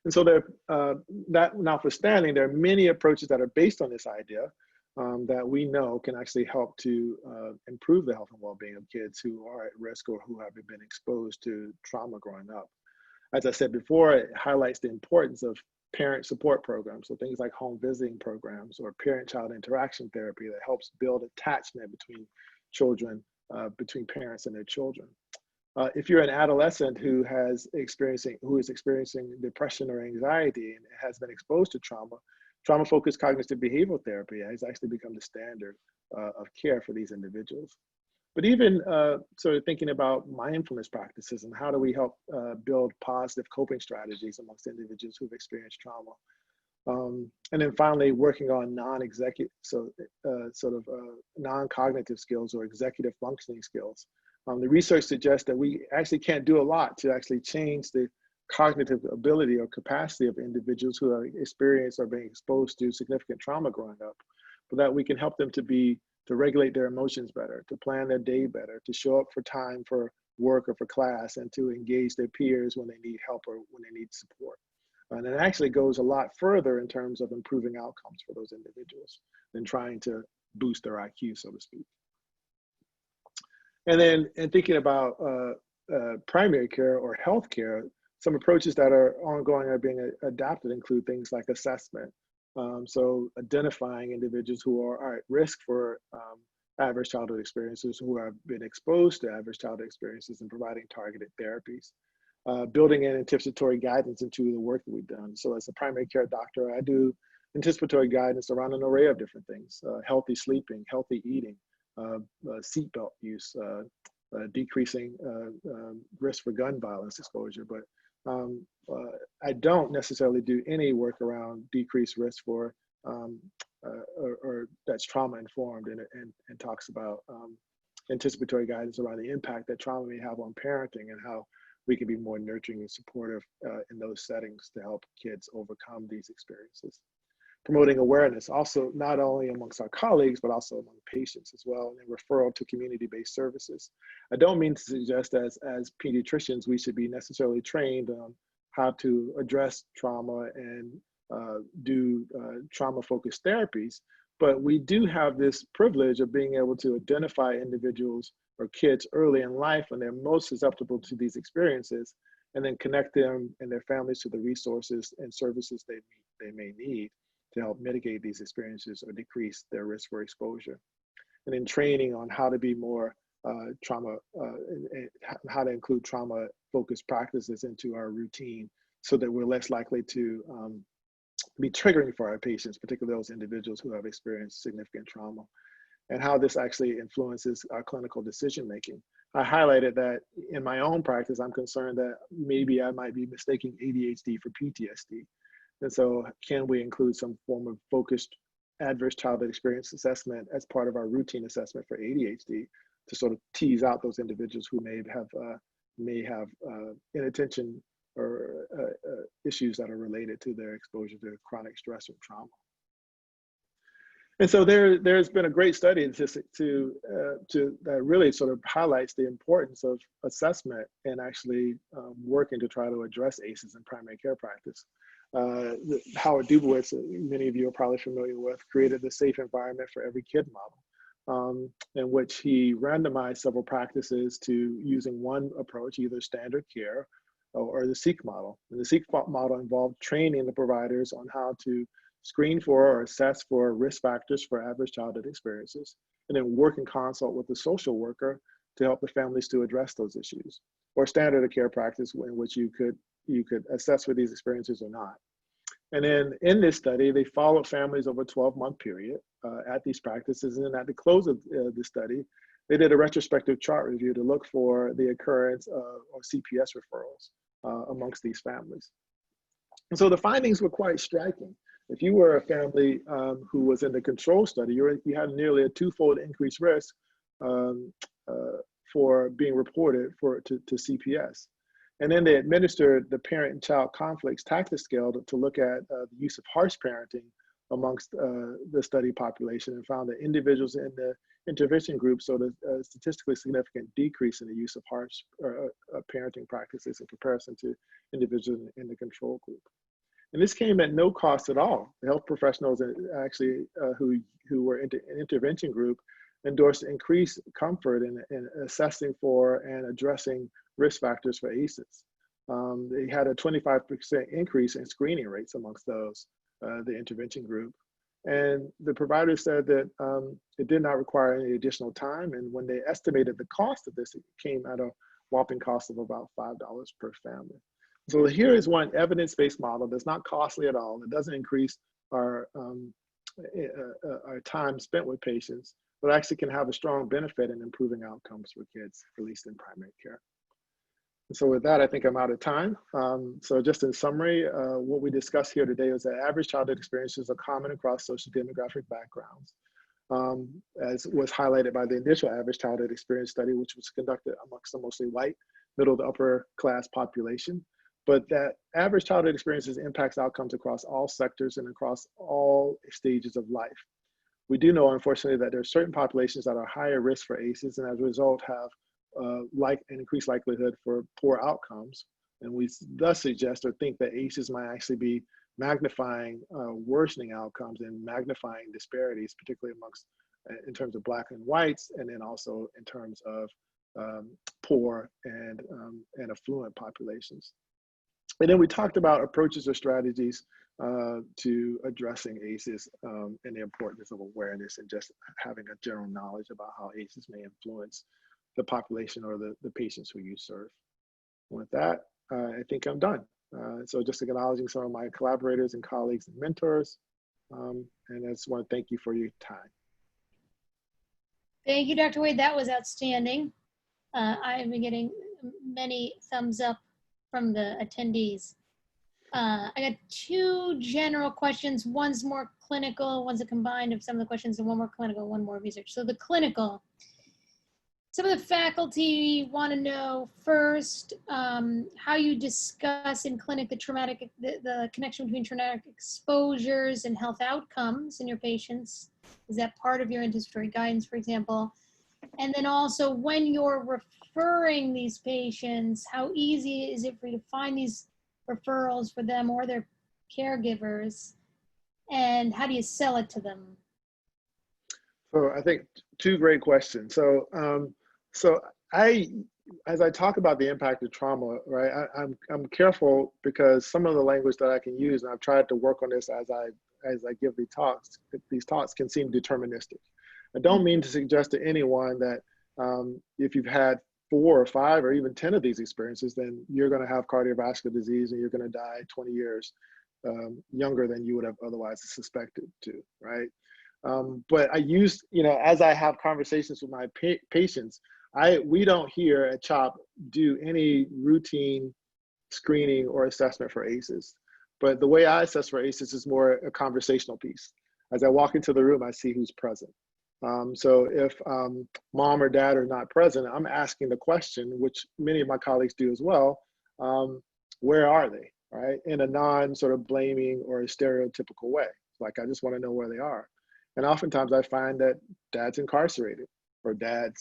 [SPEAKER 2] And so that notwithstanding, there are many approaches that are based on this idea that we know can actually help to improve the health and well-being of kids who are at risk or who have been exposed to trauma growing up. As I said before, it highlights the importance of parent support programs, so things like home visiting programs or parent-child interaction therapy that helps build attachment between children, between parents and their children. If you're an adolescent who is experiencing depression or anxiety and has been exposed to trauma-focused cognitive behavioral therapy has actually become the standard of care for these individuals. But even sort of thinking about mindfulness practices and how do we help build positive coping strategies amongst individuals who've experienced trauma. And then finally, working on non-cognitive skills or executive functioning skills. The research suggests that we actually can't do a lot to actually change the cognitive ability or capacity of individuals who have experienced or been exposed to significant trauma growing up, but that we can help them to regulate their emotions better, to plan their day better, to show up for time for work or for class, and to engage their peers when they need help or when they need support. And it actually goes a lot further in terms of improving outcomes for those individuals than trying to boost their IQ, so to speak. And then in thinking about primary care or healthcare, some approaches that are ongoing or being adapted include things like assessment. So identifying individuals who are at risk for adverse childhood experiences, who have been exposed to adverse childhood experiences, and providing targeted therapies. Building in anticipatory guidance into the work that we've done. So as a primary care doctor, I do anticipatory guidance around an array of different things: healthy sleeping, healthy eating, seatbelt use, decreasing risk for gun violence exposure. But I don't necessarily do any work around decreased risk for, or that's trauma informed and talks about anticipatory guidance around the impact that trauma may have on parenting and how we can be more nurturing and supportive in those settings to help kids overcome these experiences. Promoting awareness, also not only amongst our colleagues, but also among patients as well, and referral to community-based services. I don't mean to suggest as pediatricians, we should be necessarily trained on how to address trauma and do trauma-focused therapies, but we do have this privilege of being able to identify individuals or kids early in life when they're most susceptible to these experiences, and then connect them and their families to the resources and services they may need to help mitigate these experiences or decrease their risk for exposure. And then training on how to be more and how to include trauma-focused practices into our routine so that we're less likely to be triggering for our patients, particularly those individuals who have experienced significant trauma, and how this actually influences our clinical decision-making. I highlighted that in my own practice, I'm concerned that maybe I might be mistaking ADHD for PTSD. And so can we include some form of focused adverse childhood experience assessment as part of our routine assessment for ADHD to sort of tease out those individuals who may have inattention issues that are related to their exposure to chronic stress or trauma. And so there's been a great study that really sort of highlights the importance of assessment and actually working to try to address ACEs in primary care practice. Howard Dubowitz, many of you are probably familiar with, created the Safe Environment for Every Kid model, in which he randomized several practices to using one approach, either standard care or the SEEK model. And the SEEK model involved training the providers on how to screen for or assess for risk factors for adverse childhood experiences, and then work in consult with the social worker to help the families to address those issues, or standard of care practice in which you could assess for these experiences or not. And then in this study, they followed families over a 12-month period at these practices, and then at the close of the study, they did a retrospective chart review to look for the occurrence of CPS referrals amongst these families. And so the findings were quite striking. If you were a family who was in the control study, you had nearly a twofold increased risk for being reported to CPS. And then they administered the parent and child conflicts tactic scale to look at the use of harsh parenting amongst the study population, and found that individuals in the intervention group showed a statistically significant decrease in the use of harsh parenting practices in comparison to individuals in the control group. And this came at no cost at all. The health professionals actually who were in the intervention group endorsed increased comfort in assessing for and addressing risk factors for ACEs. They had a 25% increase in screening rates amongst those, the intervention group. And the providers said that it did not require any additional time. And when they estimated the cost of this, it came at a whopping cost of about $5 per family. So here is one evidence-based model that's not costly at all. It doesn't increase our time spent with patients, but actually can have a strong benefit in improving outcomes for kids, at least in primary care. And so with that, I think I'm out of time. So just in summary, what we discussed here today is that average childhood experiences are common across social demographic backgrounds, as was highlighted by the initial average childhood experience study, which was conducted amongst a mostly white, middle to upper class population. But that average childhood experiences impacts outcomes across all sectors and across all stages of life. We do know, unfortunately, that there are certain populations that are higher risk for ACEs, and as a result have an increased likelihood for poor outcomes. And we thus suggest or think that ACEs might actually be magnifying worsening outcomes and magnifying disparities, particularly amongst, in terms of Black and whites, and then also in terms of poor and affluent populations. And then we talked about approaches or strategies to addressing ACEs and the importance of awareness and just having a general knowledge about how ACEs may influence the population or the patients who you serve. With that, I think I'm done. So just acknowledging some of my collaborators and colleagues and mentors. And I just want to thank you for your time.
[SPEAKER 1] Thank you, Dr. Wade. That was outstanding. I've been getting many thumbs up from the attendees. I got two general questions. One's more clinical, one's a combined of some of the questions, and one more clinical, one more research. So the clinical, some of the faculty want to know first how you discuss in clinic the connection between traumatic exposures and health outcomes in your patients. Is that part of your anticipatory guidance, for example? And then also when you're referring these patients, how easy is it for you to find these referrals for them or their caregivers? And how do you sell it to them?
[SPEAKER 2] So I think two great questions. So, as I talk about the impact of trauma, right, I'm careful because some of the language that I can use, and I've tried to work on this as I give these talks can seem deterministic. I don't mean to suggest to anyone that if you've had 4 or 5 or even 10 of these experiences, then you're going to have cardiovascular disease and you're going to die 20 years younger than you would have otherwise suspected to, right? But I use, as I have conversations with my patients, we don't here at CHOP do any routine screening or assessment for ACEs. But the way I assess for ACEs is more a conversational piece. As I walk into the room, I see who's present. So if mom or dad are not present, I'm asking the question, which many of my colleagues do as well. where are they, right? In a non sort of blaming or a stereotypical way. Like, I just want to know where they are. And oftentimes I find that dad's incarcerated, or dad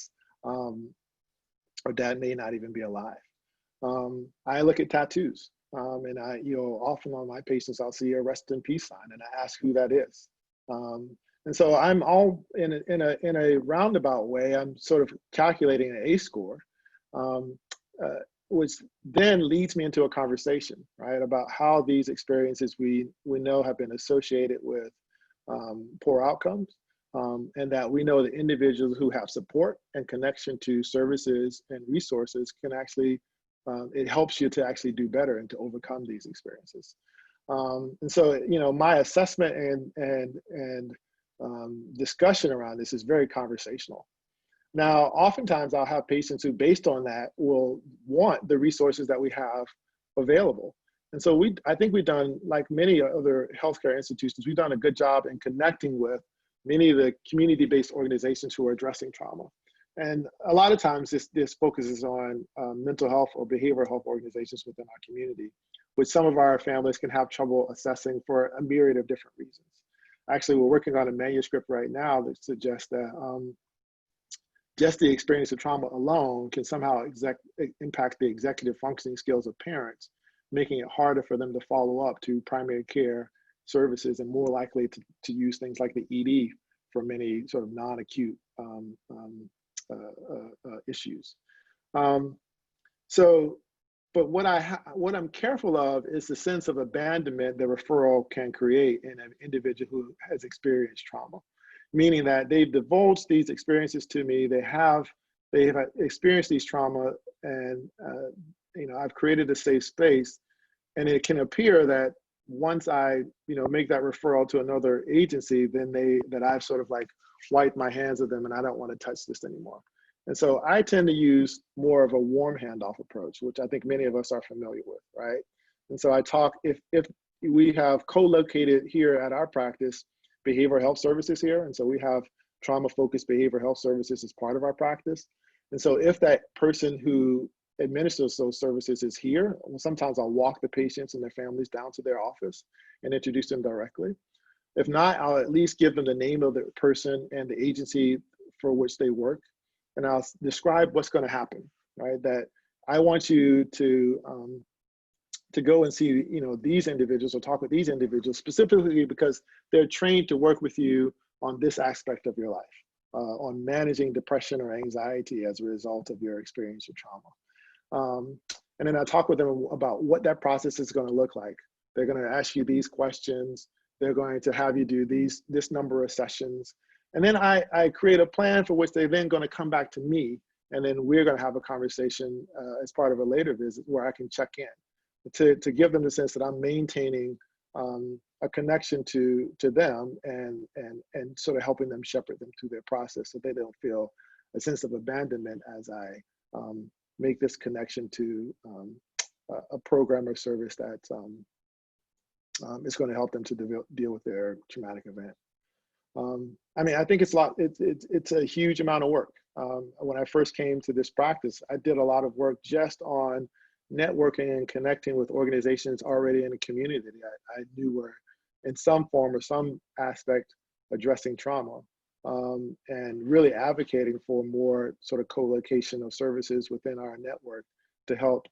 [SPEAKER 2] may not even be alive. I look at tattoos, and often on my patients, I'll see a rest in peace sign, and I ask who that is. And so I'm all in a roundabout way, I'm sort of calculating an ACE score, which then leads me into a conversation, right, about how these experiences we know have been associated with poor outcomes, and that we know that individuals who have support and connection to services and resources can actually, it helps you to actually do better and to overcome these experiences. And so, my assessment and discussion around this is very conversational. Now, oftentimes I'll have patients who, based on that, will want the resources that we have available. And so I think we've done, like many other healthcare institutions, we've done a good job in connecting with many of the community-based organizations who are addressing trauma. And a lot of times this focuses on mental health or behavioral health organizations within our community, which some of our families can have trouble assessing for a myriad of different reasons. Actually, we're working on a manuscript right now that suggests that just the experience of trauma alone can somehow impact the executive functioning skills of parents, making it harder for them to follow up to primary care services and more likely to use things like the ED for many sort of non-acute issues. But what I'm careful of is the sense of abandonment the referral can create in an individual who has experienced trauma, meaning that they've divulged these experiences to me, they have experienced these trauma, and I've created a safe space, and it can appear that once I make that referral to another agency, then that I've sort of like wiped my hands of them and I don't want to touch this anymore. And so I tend to use more of a warm handoff approach, which I think many of us are familiar with, right? And so I talk, if we have co-located here at our practice behavioral health services here, and so we have trauma-focused behavioral health services as part of our practice. And so if that person who administers those services is here, well, sometimes I'll walk the patients and their families down to their office and introduce them directly. If not, I'll at least give them the name of the person and the agency for which they work, and I'll describe what's going to happen, right? That I want you to go and see, these individuals or talk with these individuals specifically because they're trained to work with you on this aspect of your life, on managing depression or anxiety as a result of your experience of trauma. And then I talk with them about what that process is going to look like. They're going to ask you these questions. They're going to have you do this number of sessions. And then I create a plan for which they're then going to come back to me. And then we're going to have a conversation as part of a later visit where I can check in to give them the sense that I'm maintaining a connection to them and sort of helping them shepherd them through their process so they don't feel a sense of abandonment as I make this connection to a program or service that is going to help them to deal with their traumatic event. I mean, I think it's a huge amount of work. When I first came to this practice, I did a lot of work just on networking and connecting with organizations already in the community that I knew were in some form or some aspect addressing trauma, and really advocating for more sort of co-location of services within our network to help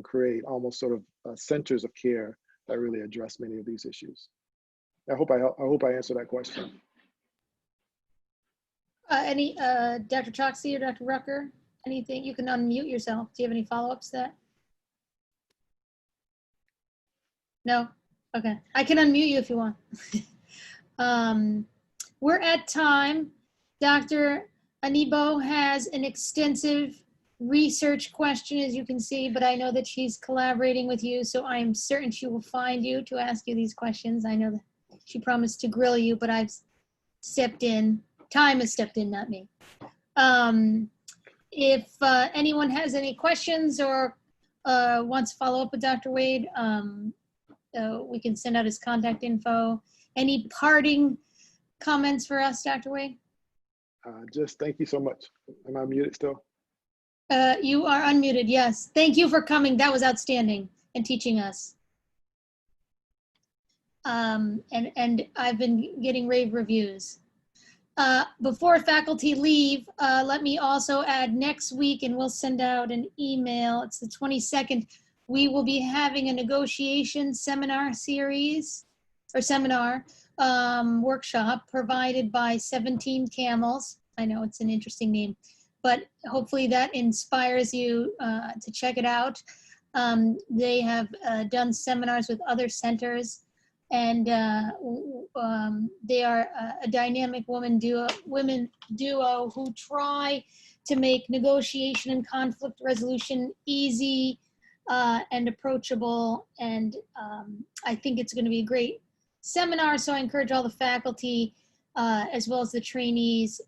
[SPEAKER 2] create almost sort of centers of care that really address many of these issues. I hope I answered that question.
[SPEAKER 1] Dr. Choksi or Dr. Rucker, anything? You can unmute yourself. Do you have any follow-ups to that? No? Okay. I can unmute you if you want. We're at time. Dr. Anibo has an extensive research question, as you can see, but I know that she's collaborating with you, so I'm certain she will find you to ask you these questions. I know that she promised to grill you, but I've stepped in. Time has stepped in, not me. If anyone has any questions or wants to follow up with Dr. Wade, we can send out his contact info. Any parting comments for us, Dr. Wade?
[SPEAKER 2] Just thank you so much. Am I muted still?
[SPEAKER 1] You are unmuted, yes. Thank you for coming. That was outstanding. and teaching us. And I've been getting rave reviews. Before faculty leave, let me also add next week, and we'll send out an email. It's the 22nd. We will be having a negotiation seminar series or seminar workshop provided by 17 Camels. I know it's an interesting name, but hopefully that inspires you to check it out. They have done seminars with other centers, and they are a dynamic women duo who try to make negotiation and conflict resolution easy and approachable. And I think it's going to be a great seminar, so I encourage all the faculty as well as the trainees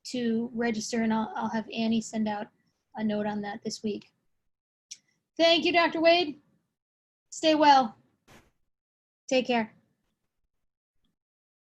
[SPEAKER 1] to register, and I'll have Annie send out a note on that this week. Thank you, Dr. Wade. Stay well. Take care.